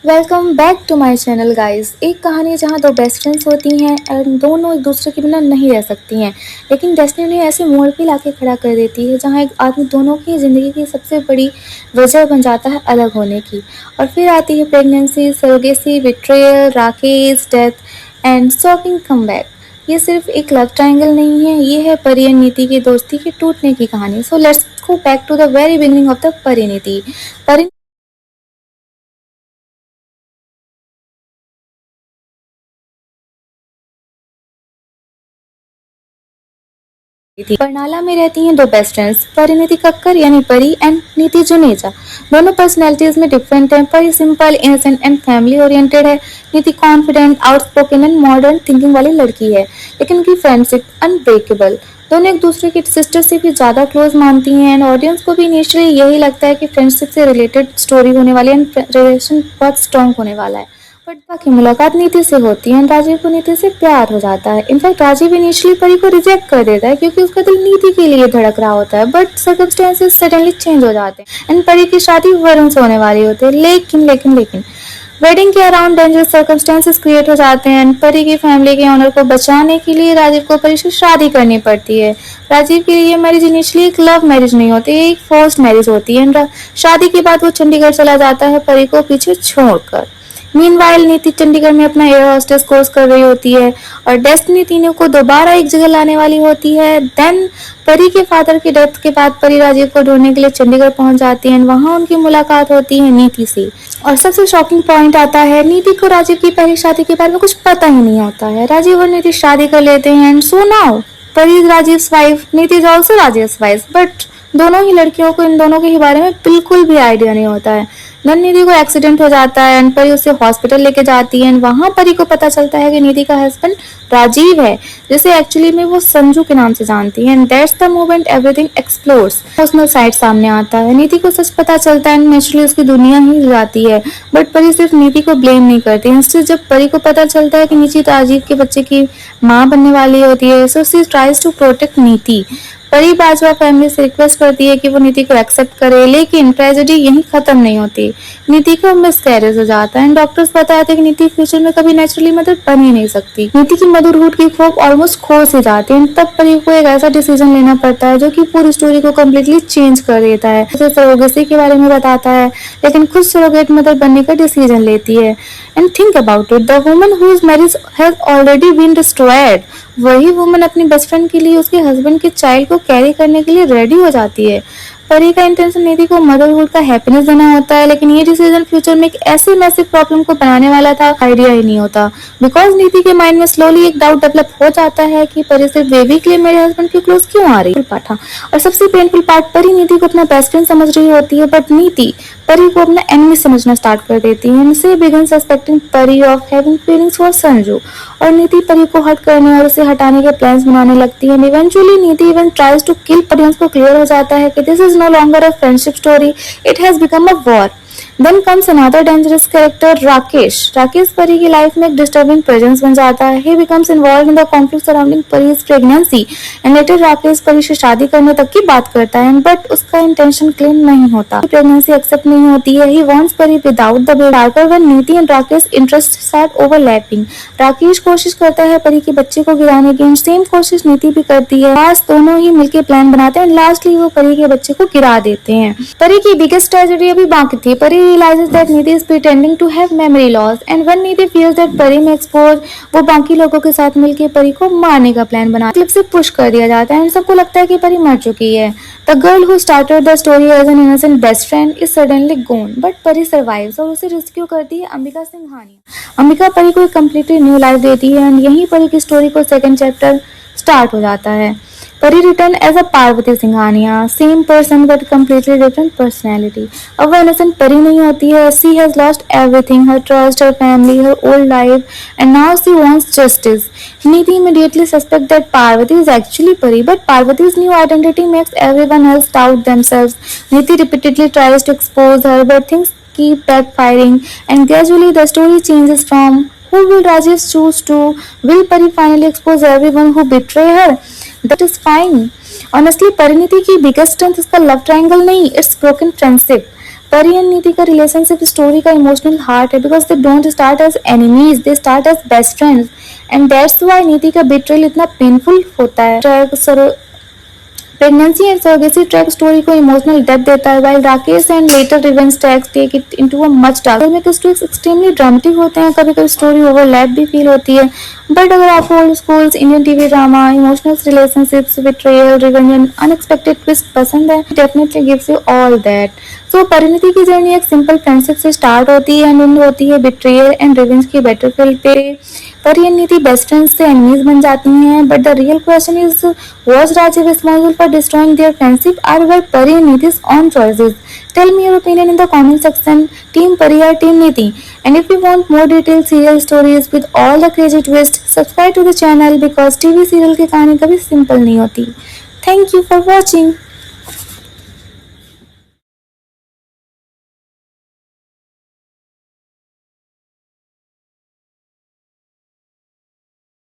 Welcome back to my channel guys. एक कहानी जहाँ दो बेस्ट फ्रेंड्स होती हैं एंड दोनों एक दूसरे के बिना नहीं रह सकती हैं, लेकिन डेस्टिनी उन्हें ऐसे मोड़ पे लाके खड़ा कर देती है जहाँ एक आदमी दोनों की ज़िंदगी की सबसे बड़ी वजह बन जाता है अलग होने की। और फिर आती है pregnancy, surrogacy, betrayal, Rakesh, death and shocking comeback. ये सिर्फ एक लव ट्रायंगल नहीं है, ये है परी और नीति की दोस्ती के टूटने की कहानी। So let's go back to the very beginning of the Parineeti. Barnala में रहती हैं दो बेस्ट फ्रेंड्स, परिणीति कक्कर यानी परी एंड नीति जुनेजा। दोनों पर्सनैलिटीज में डिफरेंट हैं। परी simple, innocent and family oriented है। नीति confident, outspoken and modern thinking वाली लड़की है, लेकिन उनकी फ्रेंडशिप अनब्रेकेबल। दोनों एक दूसरे की सिस्टर से भी ज्यादा क्लोज मानती हैं एंड ऑडियंस को भी इनिशियली यही लगता है कि फ्रेंडशिप से रिलेटेड स्टोरी होने वाली है एंड रिलेशन बहुत स्ट्रॉन्ग होने वाला है। बट बाकी मुलाकात नीति से होती है एंड राजीव को नीति से प्यार हो जाता है। इनफैक्ट राजीव इनिशियली परी को रिजेक्ट कर देता है क्योंकि उसका दिल नीति के लिए धड़क रहा होता है, बट सर्कमस्टेंसेस सडनली चेंज हो जाते हैं एंड परी की शादी वरुण से होने वाली होती है। लेकिन वेडिंग के अराउंड डेंजरस सर्कमस्टेंसेस क्रिएट हो जाते हैं एंड परी की फैमिली के ऑनर को बचाने के लिए राजीव को परी से शादी करनी पड़ती है। राजीव के लिए मैरिज इनिशियली एक लव मैरिज नहीं होती, एक फोर्स्ड मैरिज होती है। शादी के बाद वो चंडीगढ़ चला जाता है परी को पीछे छोड़कर। मीनवाइल नीति चंडीगढ़ में अपना एयर होस्टेस कोर्स कर रही होती है और डेस्टिनी तीनों को दोबारा एक जगह लाने वाली होती है। देन परी के फादर की डेथ के बाद परी राजीव को ढूंढने के लिए चंडीगढ़ पहुंच जाती है। वहां उनकी मुलाकात होती है नीति से। और सबसे शॉकिंग पॉइंट आता है, नीति को राजीव की पहली शादी के बारे में कुछ पता ही नहीं होता है। राजीव और नीति शादी कर लेते हैं एंड सो नाउ परी इज राजीव्स वाइफ, नीति इज ऑल्सो राजीव्स वाइफ। बट दोनों ही लड़कियों को इन दोनों के ही बारे में बिल्कुल भी आइडिया नहीं होता है। देन निधि को एक्सीडेंट हो जाता है एंड परी उसे हॉस्पिटल लेके जाती है एंड वहां परी को पता चलता है कि निधि का हस्बैंड राजीव है, जिसे एक्चुअली में वो संजू के नाम से जानती है। And that's the moment everything explores. Personal side सामने आता है। निधि को सच पता चलता है एंड नेचुरली उसकी दुनिया ही हिल जाती है। बट परी सिर्फ निधि को ब्लेम नहीं करती। इंस्टेड जब परी को पता चलता है कि नीति राजीव के बच्चे की माँ बनने वाली होती है, so she tries to protect Niti. Pari Bajwa family से रिक्वेस्ट करती है कि वो नीति को एक्सेप्ट करे, लेकिन ट्रेजेडी यहीं खत्म नहीं होती। नीति को मिसकैरेज हो जाता है एंड डॉक्टर्स बताते हैं कि नीति फ्यूचर में कभी नेचुरली मदर बन ही नहीं सकती। नीति की मदरहुड की खोप ऑलमोस्ट खो सी जाती है। तब परी को एक ऐसा डिसीजन लेना पड़ता है जो कि पूरी स्टोरी को कम्प्लीटली चेंज कर देता है। उसे सरोगेसी के बारे में बताता है, लेकिन खुद सरोगेट मदर बनने का डिसीजन लेती है। And think about it, the woman whose marriage has already been destroyed, वही वुमन अपनी बेस्ट फ्रेंड के लिए उसके हस्बैंड के चाइल्ड को कैरी करने के लिए रेडी हो जाती है। परी का इंटेंशन निधि को मदरहुड का हैप्पीनेस देना होता है, लेकिन ये डिसीजन फ्यूचर में एक ऐसे मैसिव प्रॉब्लम को बनाने वाला था, आइडिया ही नहीं होता। बिकॉज निधि के माइंड में स्लोली एक डाउट डेवलप हो जाता है कि परी सिर्फ बेबी के लिए मेरे हस्बैंड के क्लोज क्यों आ रही है। और सबसे पेनफुल पार्ट, परी निधि को अपना बेस्ट फ्रेंड समझ रही होती है, बट नीति परी को अपना एनिमी समझना स्टार्ट कर देती है। इनसे बिगिन सस्पेक्टिंग परी of having feelings for Sanju, और नीति परी को हर्ट करने और उसे हटाने के प्लान्स बनाने लगती है। इवेंचुअली नीति इवन ट्राइज टू किल परी। को क्लियर हो जाता है कि this is no longer a friendship story, it has become a war. Then comes another dangerous character, Rakesh. Rakesh परी की लाइफ में एक disturbing presence बन जाता है. He becomes involved in the conflict surrounding Pari's pregnancy, and later Rakesh परी से शादी करने तक की बात करता है, but उसका intention clean नहीं होता. Pregnancy accept नहीं होती है. He wants परी without the baby. Later when नीति and Rakesh interests start overlapping, Rakesh कोशिश करता है परी के बच्चे को गिराने की, सेम कोशिश नीति भी करती है. लास्ट दोनों ही मिलकर प्लान बनाते हैं, लास्टली वो परी के बच्चे को गिरा देते हैं. परी की बिगेस्ट ट्रेजेडी अभी बाकी थी. परी realizes that Nidhi is pretending to have memory loss, and when Nidhi feels that परी में एक्सपोज, वो बाकी लोगों के साथ मिलकर परी को मारने का प्लान बना क्लिप से पुश कर दिया जाता है। सबको लगता है कि परी मर चुकी है। The girl who started the story as an innocent best friend is suddenly gone, but परी survives और उसे रेस्क्यू करती है अंबिका सिंघानिया। अंबिका परी को एक कम्प्लीटली न्यू लाइफ देती है एंड यही परी की स्टोरी को सेकंड चैप्टर स्टार्ट हो जाता है। Pari returned as a Parvati Singhania, same person but completely different personality. अब वो innocent परी नहीं होती है. She has lost everything, her trust, her family, her old life, and now she wants justice. Nidhi immediately suspects that Parvati is actually Pari, but Parvati's new identity makes everyone else doubt themselves. Nidhi repeatedly tries to expose her, but things keep backfiring, and gradually the story changes from who will Rajesh choose to will Pari finally expose everyone who betray her. That is fine. Honestly, Parineeti की biggest strength इसका love triangle नहीं, it's broken friendship. परी and Niti का relationship story का emotional heart है because they don't start as enemies, they start as best friends and that's why Niti का betrayal इतना painful होता है। Pregnancy and surrogacy track story को इमोशनल डेप्थ देता है, while Rakesh and later revenge tracks take it into a much darker में। कुछ tracks extremely dramatic होते हैं, कभी कभी स्टोरी ओवरलैप भी फील होती है, बट अगर आपको old schools Indian TV drama, emotional relationships, betrayal, revenge and unexpected twist पसंद है, definitely gives you all that. So Parineeti की जर्नी एक सिंपल फ्रेंडशिप से स्टार्ट होती है एंड एंड होती है बिट्रेयल एंड रिवेंज की बैटलफील्ड पे। परी एंड नीति बेस्ट फ्रेंड्स से एनिमीज बन जाती हैं, but the real question is, was Rajiv responsible for destroying their friendship, or were Pari and Niti's own choices? Tell me your opinion in the comment section. Team Pari or Team Niti? And if you want more detailed serial stories with all the crazy twists, subscribe to the channel because TV serial की कहानी कभी simple नहीं होती. Thank you for watching.